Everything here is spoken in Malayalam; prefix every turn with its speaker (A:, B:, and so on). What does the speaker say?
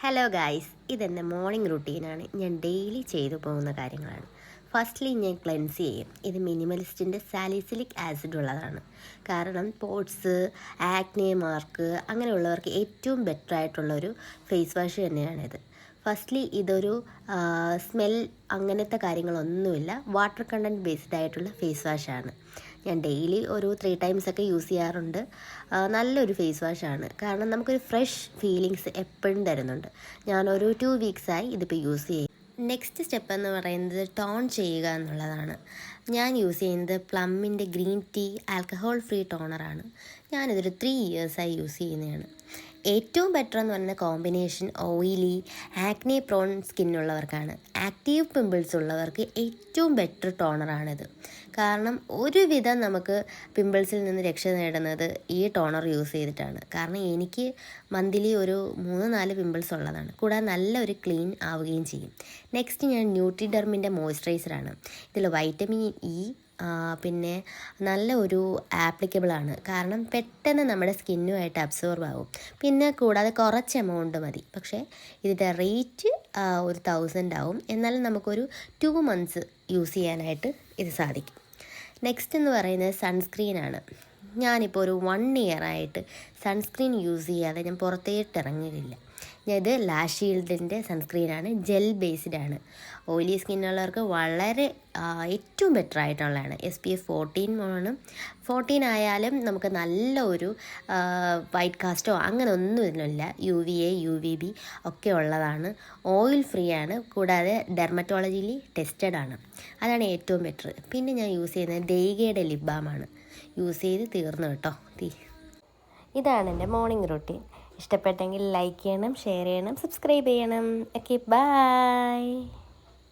A: ഹലോ ഗായ്സ്, ഇതെൻ്റെ മോർണിംഗ് റുട്ടീനാണ്. ഞാൻ ഡെയിലി ചെയ്തു പോകുന്ന കാര്യങ്ങളാണ്. ഫസ്റ്റ്ലി ഞാൻ ക്ലെൻസ് ചെയ്യും. ഇത് മിനിമലിസ്റ്റിൻ്റെ സാലിസിലിക് ആസിഡ് ഉള്ളതാണ്. കാരണം പോട്ട്സ്, ആക്നെ മാർക്ക് അങ്ങനെയുള്ളവർക്ക് ഏറ്റവും ബെറ്റർ ആയിട്ടുള്ളൊരു ഫേസ് വാഷ് തന്നെയാണിത്. ഫസ്റ്റ്ലി ഇതൊരു സ്മെൽ അങ്ങനത്തെ കാര്യങ്ങളൊന്നുമില്ല. വാട്ടർ കണ്ടൻറ്റ് ബേസ്ഡ് ആയിട്ടുള്ള ഫേസ് വാഷാണ്. ഞാൻ ഡെയിലി ഒരു 3 times ഒക്കെ യൂസ് ചെയ്യാറുണ്ട്. നല്ലൊരു ഫേസ് വാഷാണ്. കാരണം നമുക്കൊരു ഫ്രഷ് ഫീലിങ്സ് എപ്പോഴും തരുന്നുണ്ട്. ഞാനൊരു 2 weeksആയി ഇതിപ്പോൾ യൂസ് ചെയ്യും. നെക്സ്റ്റ് സ്റ്റെപ്പ് എന്ന് പറയുന്നത് ടോൺ ചെയ്യുക എന്നുള്ളതാണ്. ഞാൻ യൂസ് ചെയ്യുന്നത് പ്ലമ്മിൻ്റെ ഗ്രീൻ ടീ ആൽക്കഹോൾ ഫ്രീ ടോണറാണ്. ഞാനിതൊരു 3 yearsആയി യൂസ് ചെയ്യുന്നതാണ്. ഏറ്റവും ബെറ്റർ എന്ന് പറയുന്ന കോമ്പിനേഷൻ ഓയിലി ആക്നെ പ്രോൺ സ്കിന്നുള്ളവർക്കാണ്. ആക്റ്റീവ് പിമ്പിൾസ് ഉള്ളവർക്ക് ഏറ്റവും ബെറ്റർ ടോണറാണിത്. കാരണം ഒരുവിധം നമുക്ക് പിമ്പിൾസിൽ നിന്ന് രക്ഷ നേടുന്നത് ഈ ടോണർ യൂസ് ചെയ്തിട്ടാണ്. കാരണം എനിക്ക് മന്ത്ലി ഒരു 3-4 പിമ്പിൾസ് ഉള്ളതാണ്. കൂടാതെ നല്ലൊരു ക്ലീൻ ആവുകയും ചെയ്യും. നെക്സ്റ്റ് ഞാൻ ന്യൂട്രിഡെർമിൻ്റെ മോയ്സ്ചറൈസറാണ്. ഇതിൽ വൈറ്റമിൻ ഇ പിന്നെ നല്ല ഒരു ആപ്ലിക്കബിളാണ്. കാരണം പെട്ടെന്ന് നമ്മുടെ സ്കിന്നുമായിട്ട് അബ്സോർബ് ആവും. പിന്നെ കൂടാതെ കുറച്ച് എമൗണ്ട് മതി. പക്ഷേ ഇതിൻ്റെ റേറ്റ് ഒരു 1000 ആവും. എന്നാലും നമുക്കൊരു 2 months യൂസ് ചെയ്യാനായിട്ട് ഇത് സാധിക്കും. നെക്സ്റ്റ് എന്ന് പറയുന്നത് സൺസ്ക്രീനാണ്. ഞാനിപ്പോൾ ഒരു 1 year ആയിട്ട് സൺസ്ക്രീൻ യൂസ് ചെയ്യാതെ ഞാൻ പുറത്തേട്ട് ഇറങ്ങുകയില്ല. ഇത് ലാഷ് ഷീൽഡിൻ്റെ സൺസ്ക്രീനാണ്. ജെൽ ബേസ്ഡ് ആണ്. ഓയിലി സ്കിന്നുള്ളവർക്ക് വളരെ ഏറ്റവും ബെറ്റർ ആയിട്ടുള്ളതാണ്. SPF 14 ആണ്. 14 ആയാലും നമുക്ക് നല്ല ഒരു വൈറ്റ് കാസ്റ്റോ അങ്ങനെ ഒന്നും ഇതിനില്ല. UVA UVB ഒക്കെ ഉള്ളതാണ്. ഓയിൽ ഫ്രീ ആണ്. കൂടാതെ ഡെർമറ്റോളജിയിൽ ടെസ്റ്റഡ് ആണ്. അതാണ് ഏറ്റവും ബെറ്റർ. പിന്നെ ഞാൻ യൂസ് ചെയ്യുന്നത് ദൈഗയുടെ ലിപ് ബാമാണ്. യൂസ് ചെയ്ത് തീർന്നു കേട്ടോ. ഇതാണ് എൻ്റെ മോർണിംഗ് റൂട്ടീൻ. ഇഷ്ടപ്പെട്ടെങ്കിൽ ലൈക്ക് ചെയ്യണം, ഷെയർ ചെയ്യണം, സബ്സ്ക്രൈബ് ചെയ്യണം. Okay, by.